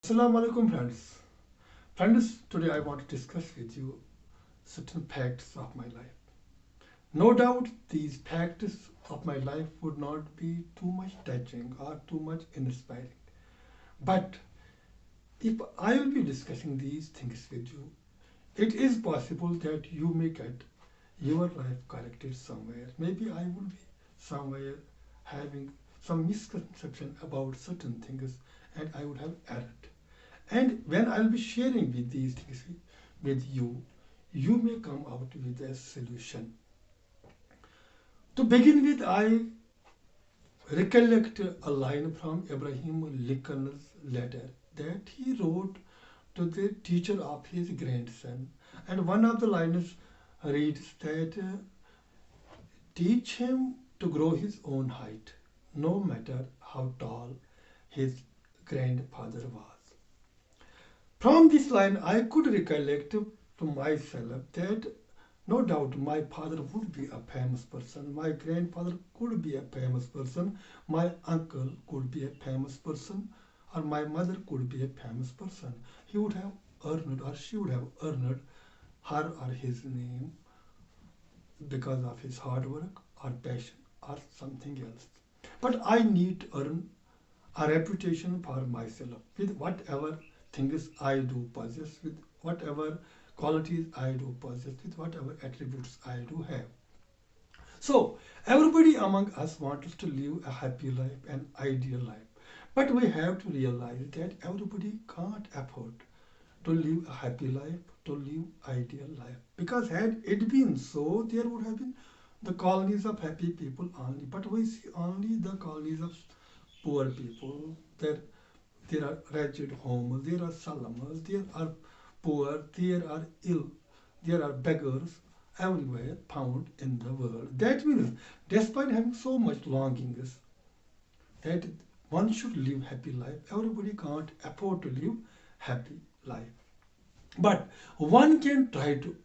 Assalamu alaikum friends. Friends, today I want to discuss with you certain facts of my life. No doubt these facts of my life would not be too much touching or too much inspiring. But if I will be discussing these things with you, it is possible that you may get your life corrected somewhere. Maybe I will be somewhere having some misconception about certain things and I would have erred. And when I'll be sharing with these things with you, you may come out with a solution. To begin with, I recollect a line from Abraham Lincoln's letter that he wrote to the teacher of his grandson. And one of the lines reads that teach him to grow his own height, no matter how tall his grandfather was. From this line, I could recollect to myself that no doubt my father would be a famous person, my grandfather could be a famous person, my uncle could be a famous person, or my mother could be a famous person. He would have earned or she would have earned her or his name because of his hard work or passion or something else. But I need to earn a reputation for myself with whatever things I do possess, with whatever qualities I do possess, with whatever attributes I do have. So, everybody among us wants to live a happy life, an ideal life. But we have to realize that everybody can't afford to live a happy life, to live ideal life. Because had it been so, there would have been the colonies of happy people only. But we see only the colonies of poor people. There are wretched homes, there are slums, there are poor, there are ill, there are beggars everywhere found in the world. That means, despite having so much longings that one should live happy life, everybody can't afford to live happy life. But one can try to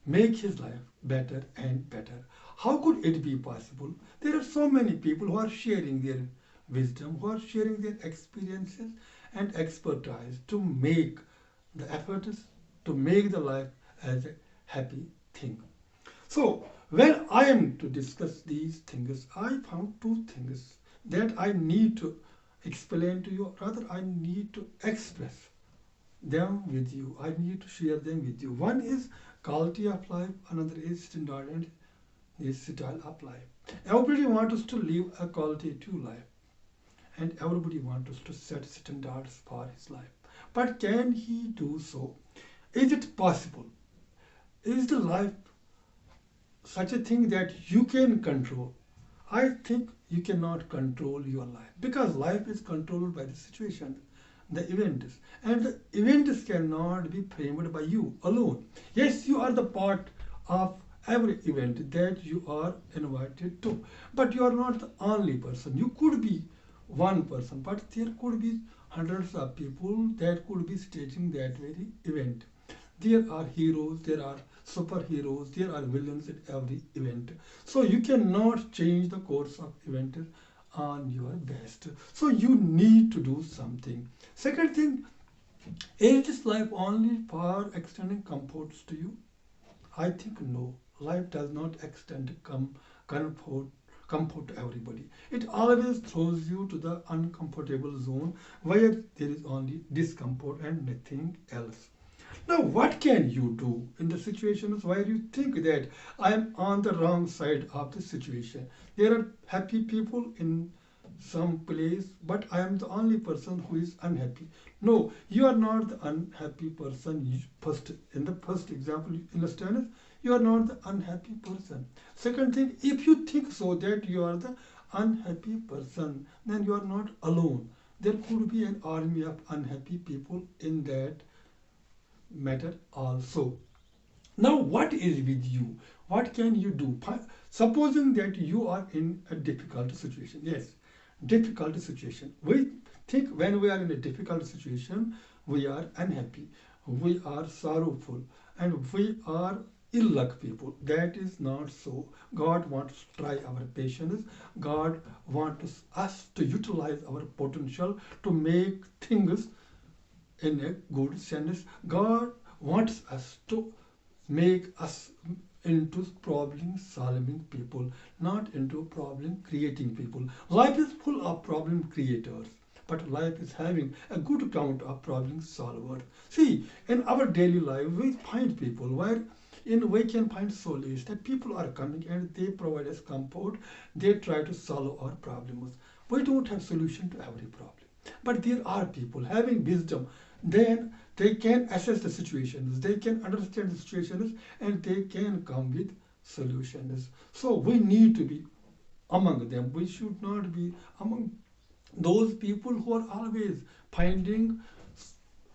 make his life better and better. How could it be possible? There are so many people who are sharing their wisdom, who are sharing their experiences and expertise to make the efforts to make the life as a happy thing. So, when I am to discuss these things, I found two things that I need to explain to you, rather, I need to express them with you. I need to share them with you. One is quality of life, another is standard and is style of life. Everybody wants us to live a quality to life, and everybody wants us to set standards for his life. But can he do so? Is it possible? Is the life such a thing that you can control? I think you cannot control your life because life is controlled by the situation, the events, and the events cannot be framed by you alone. Yes, you are the part of every event that you are invited to, but you are not the only person. You could be one person, but there could be hundreds of people that could be staging that very event. There are heroes, there are superheroes, there are villains at every event. So you cannot change the course of event on your best. So you need to do something. Second thing, is this life only for extending comforts to you? I think no. Life does not extend comfort comfort to everybody. It always throws you to the uncomfortable zone where there is only discomfort and nothing else. Now, what can you do in the situations where you think that I am on the wrong side of the situation? There are happy people in some place, but I am the only person who is unhappy. No, you are not the unhappy person. First, in the first example, you understand it? You are not the unhappy person. Second thing, if you think so that you are the unhappy person, then you are not alone. There could be an army of unhappy people in that matter also. Now, what is with you? What can you do? Supposing that you are in a difficult situation. Yes, difficult situation. We think when we are in a difficult situation, we are unhappy, we are sorrowful, and we are ill luck people. That is not so. God wants to try our patience. God wants us to utilize our potential to make things in a good sense. God wants us to make us into problem solving people, not into problem creating people. Life is full of problem creators, but life is having a good count of problem solvers. See, in our daily life, we find people where in we can find solace that people are coming and they provide us comfort, they try to solve our problems. We don't have solution to every problem, but there are people having wisdom. Then they can assess the situations, they can understand the situations, and they can come with solutions. So we need to be among them. We should not be among those people who are always finding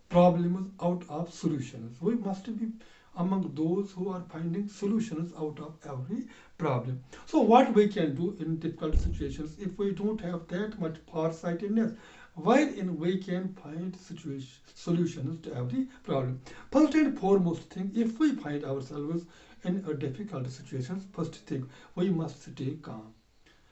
problems out of solutions. We must be among those who are finding solutions out of every problem. So what we can do in difficult situations if we don't have that much farsightedness, wherein we can find solutions to every problem. First and foremost thing, if we find ourselves in a difficult situation, first thing, we must stay calm.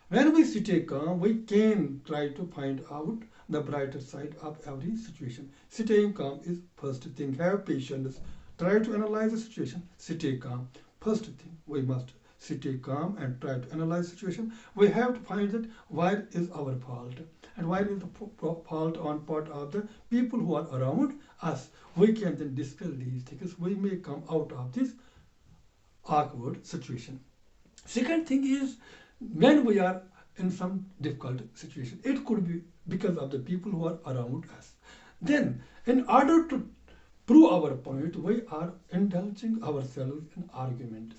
When we stay calm, we can try to find out the brighter side of every situation. Staying calm is first thing. Have patience. Try to analyze the situation. Stay calm. First thing, we must stay calm and try to analyze the situation. We have to find that where is our fault and where is the fault on part of the people who are around us. We can then discuss these things. We may come out of this awkward situation. Second thing is, when we are in some difficult situation, it could be because of the people who are around us. Then, in order to prove our point, we are indulging ourselves in arguments.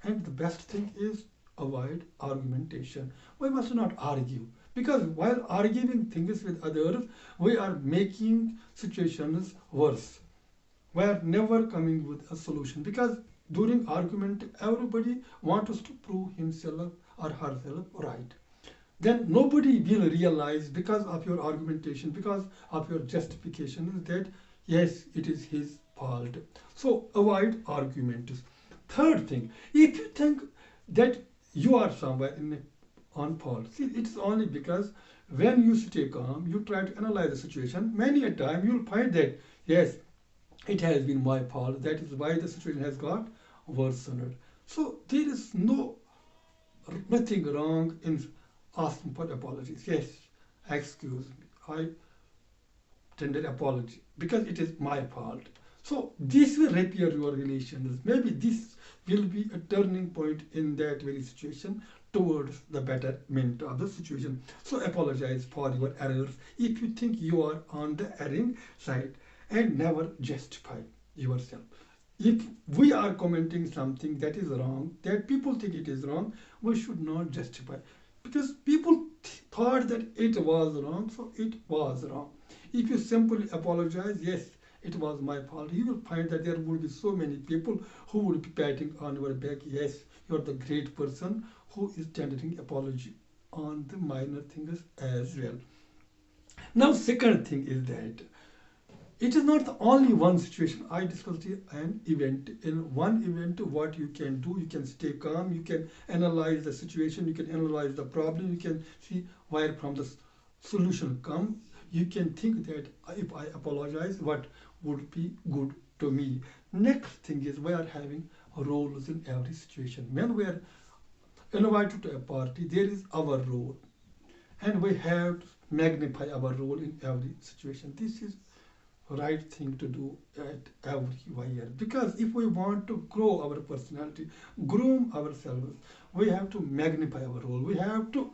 And the best thing is avoid argumentation. We must not argue, because while arguing things with others, we are making situations worse. We are never coming with a solution, because during argument everybody wants to prove himself or herself right. Then nobody will realize, because of your argumentation, because of your justification, that yes, it is his fault. So avoid arguments. Third thing, if you think that you are somewhere on fault, see, it's only because when you stay calm, you try to analyze the situation. Many a time you'll find that yes, it has been my fault. That is why the situation has got worsened. So there is nothing wrong in asking for apologies. Yes, excuse me, I tender apology because it is my fault. So this will repair your relations. Maybe this will be a turning point in that very situation towards the betterment of the situation. So apologize for your errors if you think you are on the erring side, and never justify yourself. If we are commenting something that is wrong, that people think it is wrong, we should not justify, because people thought that it was wrong, so it was wrong. If you simply apologize, yes, it was my fault, you will find that there will be so many people who will be patting on your back. Yes, you are the great person who is tendering apology on the minor things as well. Now, second thing is that it is not the only one situation. I discussed here an event. In one event, what you can do, you can stay calm, you can analyze the situation, you can analyze the problem, you can see where from the solution come. You can think that if I apologize, what would be good to me. Next thing is, we are having roles in every situation. When we are invited to a party, there is our role, and we have to magnify our role in every situation. This is right thing to do at everywhere, because if we want to grow our personality, groom ourselves, we have to magnify our role, we have to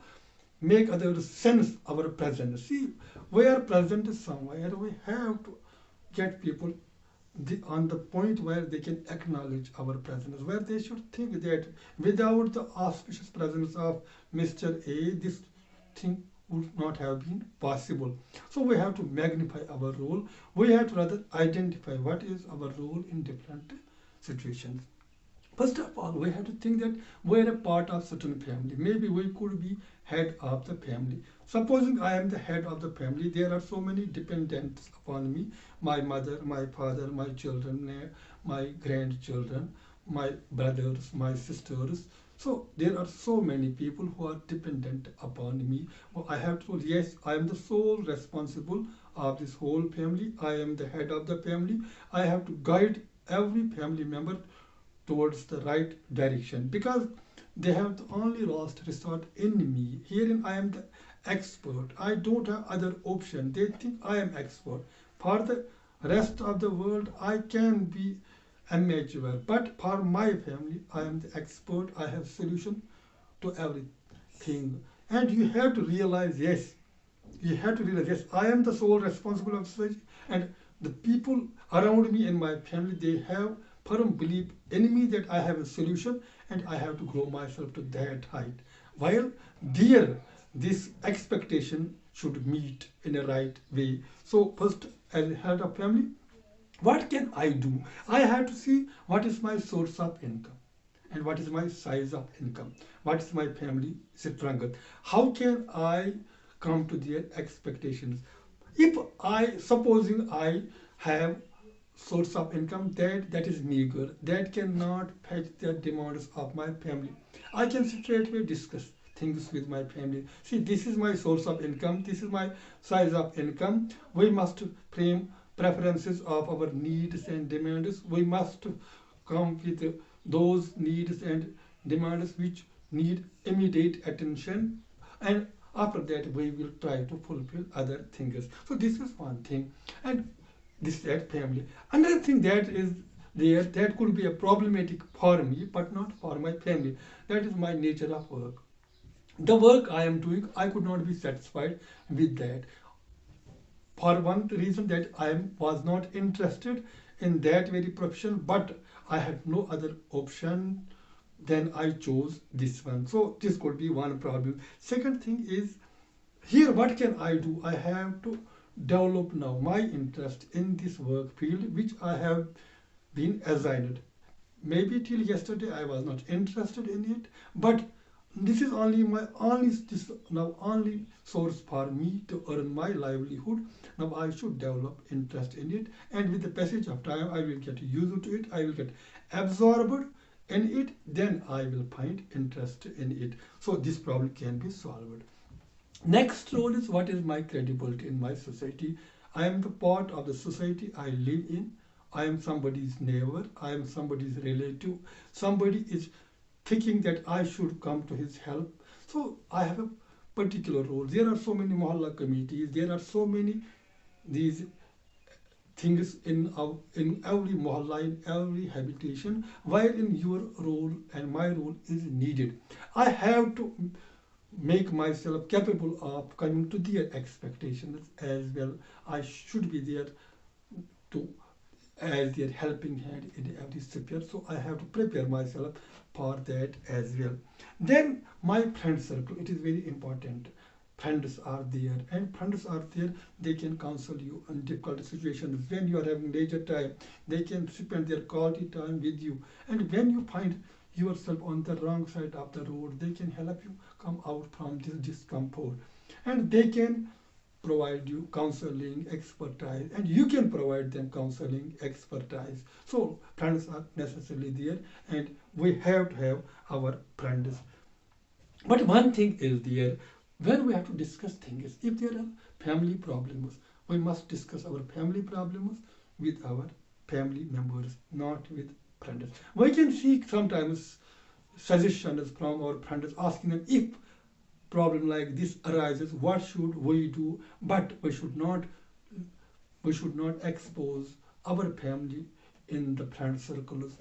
make others sense our presence. See, we are present somewhere, we have to get people on the point where they can acknowledge our presence, where they should think that without the auspicious presence of Mr. A, this thing would not have been possible. So we have to magnify our role. We have to rather identify what is our role in different situations. First of all, we have to think that we are a part of certain family. Maybe we could be head of the family. Supposing I am the head of the family, there are so many dependents upon me: my mother, my father, my children, my grandchildren, my brothers, my sisters. So there are so many people who are dependent upon me. Well, I have to, yes, I am the sole responsible of this whole family. I am the head of the family. I have to guide every family member towards the right direction because they have the only last resort in me. Herein I am the expert. I don't have other option. They think I am expert. For the rest of the world I can be amateur. But for my family I am the expert. I have solution to everything. And you have to realize, yes, I am the sole responsible of society, and the people around me and my family, they have firm belief in me that I have a solution and I have to grow myself to that height. While their this expectation should meet in a right way. So first, as head of family, what can I do? I have to see what is my source of income and what is my size of income, what is my family strength, how can I come to their expectations. If I supposing I have source of income that is meager, that cannot fetch the demands of my family, I can straightway discuss things with my family. See, this is my source of income, this is my size of income. We must frame preferences of our needs and demands. We must come with those needs and demands which need immediate attention, and after that we will try to fulfill other things. So this is one thing, and this that family. Another thing that is there that could be a problematic for me but not for my family, that is my nature of work. The work I am doing, I could not be satisfied with that, for one reason that was not interested in that very profession, but I had no other option, then I chose this one. So this could be one problem. Second thing is, here what can I do? I have to develop now my interest in this work field which I have been assigned. Maybe till yesterday I was not interested in it, but this is only my only this now only source for me to earn my livelihood. Now I should develop interest in it, and with the passage of time I will get used to it, I will get absorbed in it, then I will find interest in it. So this problem can be solved. Next role is, what is my credibility in my society? I am the part of the society I live in. I am somebody's neighbor, I am somebody's relative. Somebody is thinking that I should come to his help. So I have a particular role. There are so many mohalla committees, there are so many these things in every mohalla, in every habitation, while in your role and my role is needed. I have to make myself capable of coming to their expectations as well. I should be there to as their helping hand in every sphere. So I have to prepare myself for that as well. Then my friend circle, it is very important. Friends are there, and friends are there, they can counsel you in difficult situations. When you are having leisure time, they can spend their quality time with you. And when you find yourself on the wrong side of the road, they can help you come out from this discomfort. And they can provide you counseling expertise, and you can provide them counseling expertise. So friends are necessarily there, and we have to have our friends. But one thing is there, when we have to discuss things, if there are family problems, we must discuss our family problems with our family members, not with friends. We can seek sometimes suggestions from our friends, asking them, if problem like this arises, what should we do? But we should not expose our family in the friend circles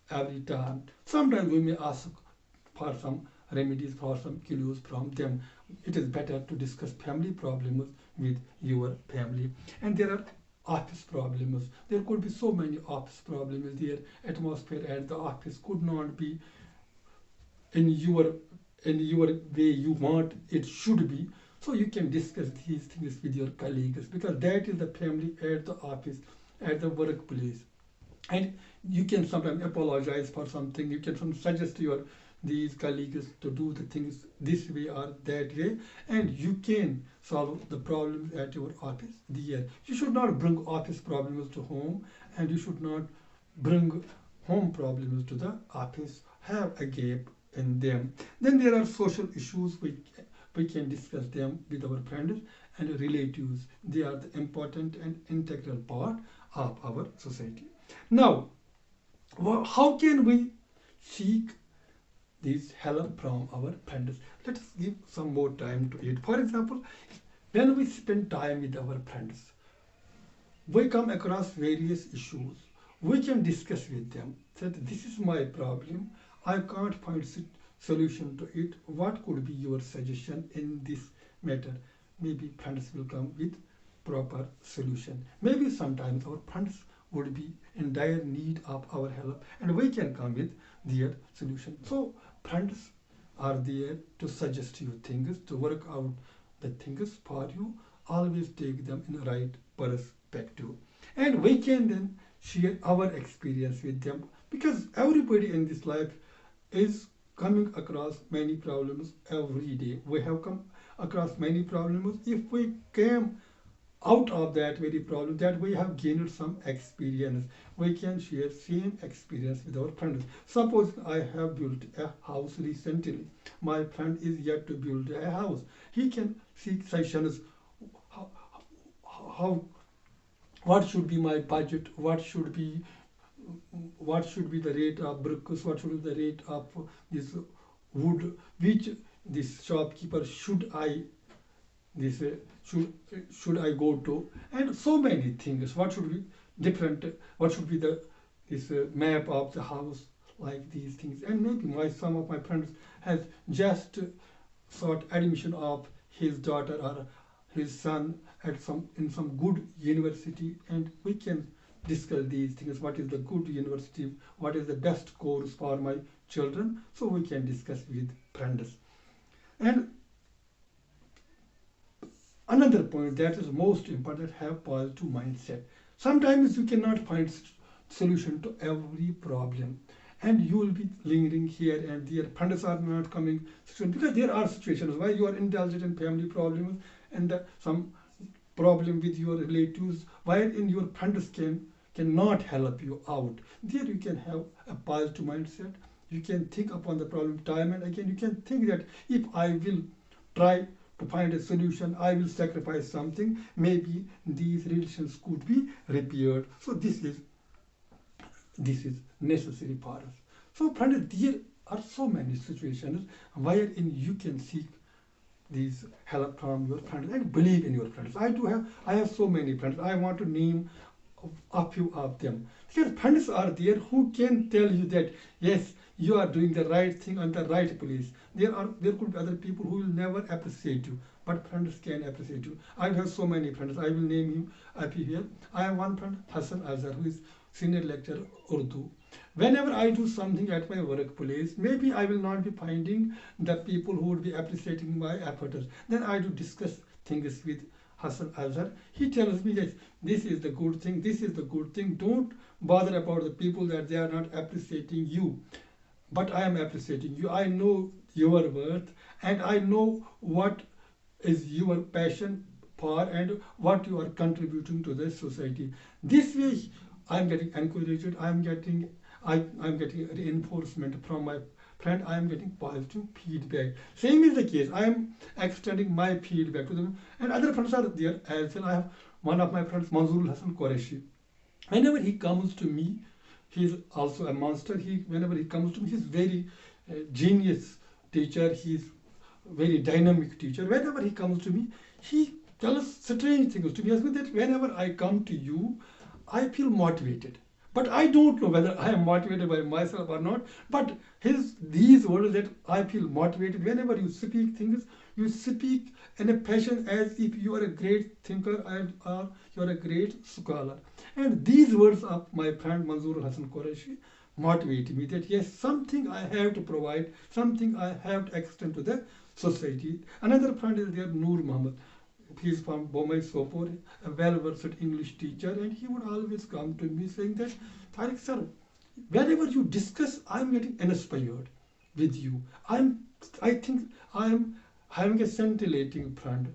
every time. Sometimes we may ask for some remedies, for some clues from them. It is better to discuss family problems with your family. And there are office problems. There could be so many office problems. Their atmosphere at the office could not be in your way you want it should be. So you can discuss these things with your colleagues, because that is the family at the office, at the workplace. And you can sometimes apologize for something, you can sometimes suggest to your these colleagues to do the things this way or that way, and you can solve the problems at your office there. You should not bring office problems to home, and you should not bring home problems to the office. Have a gap in them. Then there are social issues, we can discuss them with our friends. and relatives. They are the important and integral part of our society. Now, how can we seek this help from our friends? Let us give some more time to it. For example, when we spend time with our friends, we come across various issues. We can discuss with them that this is my problem. I can't find solution to it. What could be your suggestion in this matter? Maybe friends will come with proper solution. Maybe sometimes our friends would be in dire need of our help and we can come with their solution. So friends are there to suggest you things, to work out the things for you. Always take them in the right perspective. And we can then share our experience with them because everybody in this life is coming across many problems every day. We have come across many problems. If we came out of that very problem, that we have gained some experience, we can share same experience with our friends. Suppose I have built a house recently, my friend is yet to build a house. He can seek suggestions. how, how what should be my budget, what should be the rate of bricks, what should be the rate of this wood, which this shopkeeper should I this should I go to, and so many things. What should be different? What should be the this map of the house, like these things? And maybe some of my friends has just sought admission of his daughter or his son at some good university, and we can discuss these things. What is the good university? What is the best course for my children? So we can discuss with friends. And another point that is most important, have positive mindset. Sometimes you cannot find solution to every problem and you will be lingering here and there. Friends are not coming because there are situations where you are indulged in family problems and some problem with your relatives wherein your friends cannot help you out. There you can have a positive mindset. You can think upon the problem time and again. You can think that if I will try to find a solution, I will sacrifice something, maybe these relations could be repaired. So this is necessary for us. So friends, there are so many situations wherein you can seek these help from your friends and believe in your friends. I have so many friends. I want to name a few of them. Because friends are there who can tell you that yes, you are doing the right thing on the right place. There could be other people who will never appreciate you, but friends can appreciate you. I have so many friends. I will name you up here. I have one friend, Hassan Azhar, who is senior lecturer Urdu. Whenever I do something at my workplace, maybe I will not be finding the people who would be appreciating my efforts. Then I do discuss things with Hassan Azhar. He tells me that this is the good thing, this is the good thing. Don't bother about the people that they are not appreciating you. But I am appreciating you. I know your worth and I know what is your passion for and what you are contributing to the society. This way I am getting encouraged, I am getting reinforcement from my friend, I am getting positive feedback. Same is the case. I am extending my feedback to them. And other friends are there as well. I have one of my friends, Manzoor Hassan Qureshi. Whenever he comes to me, he is also a master. Whenever he comes to me, he is very genius teacher. He is very dynamic teacher. Whenever he comes to me, he tells strange things to me. He asks me that whenever I come to you, I feel motivated. But I don't know whether I am motivated by myself or not. But these words that I feel motivated, whenever you speak things, you speak in a passion as if you are a great thinker or you are a great scholar. And these words of my friend Manzoor Hassan Qureshi motivate me that yes, something I have to provide, something I have to extend to the society. Another friend is there, Noor Muhammad. He is from Bombay Sopor, a well-versed English teacher, and he would always come to me saying that, Tariq sir, whenever you discuss, I am getting inspired with you. I think I am having a scintillating friend.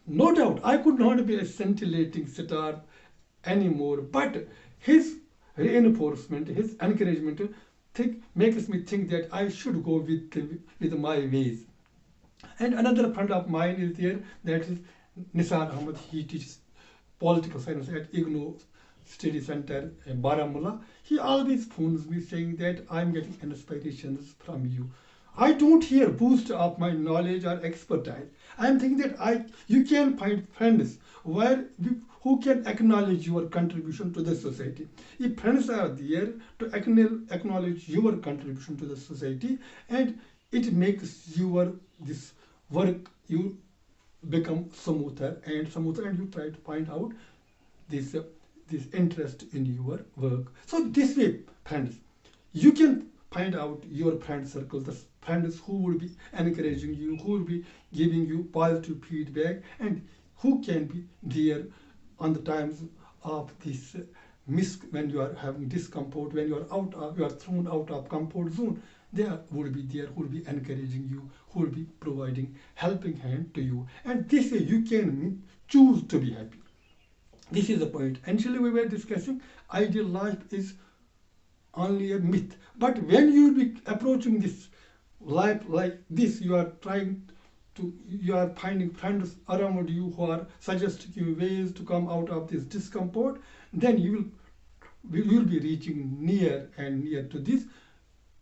No doubt, I could not be a scintillating star anymore, but his reinforcement, his encouragement, makes me think that I should go with my ways. And another friend of mine is there, that is Nisar Ahmed, he teaches political science at IGNO Study Center in Baramulla. He always phones me saying that I'm getting inspirations from you. I don't hear boost of my knowledge or expertise. I'm thinking that you can find friends who can acknowledge your contribution to the society. If friends are there to acknowledge your contribution to the society, and it makes your this work you become smoother, and you try to find out this this interest in your work. So this way, friends, you can find out your friend circle, the friends who will be encouraging you, who will be giving you positive feedback, and who can be there on the times of this when you are having discomfort, when you are thrown out of comfort zone. There would be there who will be encouraging you, who will be providing helping hand to you, and this way you can choose to be happy. This is the point. Initially we were discussing ideal life is only a myth. But when you will be approaching this life like this, you are finding friends around you who are suggesting you ways to come out of this discomfort, then you will be reaching near and near to this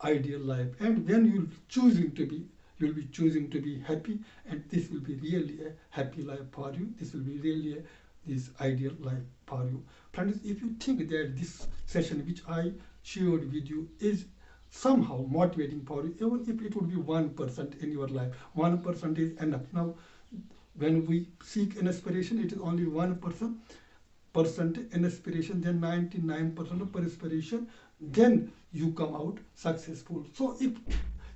ideal life. And when you will be choosing to be happy, and this will be really a happy life for you. This will be really this ideal life for you. Friends, if you think that this session which I shared with you is somehow motivating for you, even if it would be 1% in your life, 1% is enough. Now, when we seek an inspiration, it is only 1% inspiration, then 99% of perspiration, then you come out successful. So if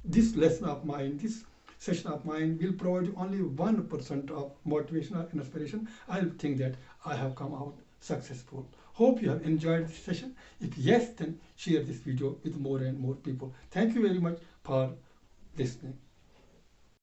this lesson of mine, this session of mine will provide you only 1% of motivation or inspiration, I'll think that I have come out successful. Hope you have enjoyed this session. If yes, then share this video with more and more people. Thank you very much for listening.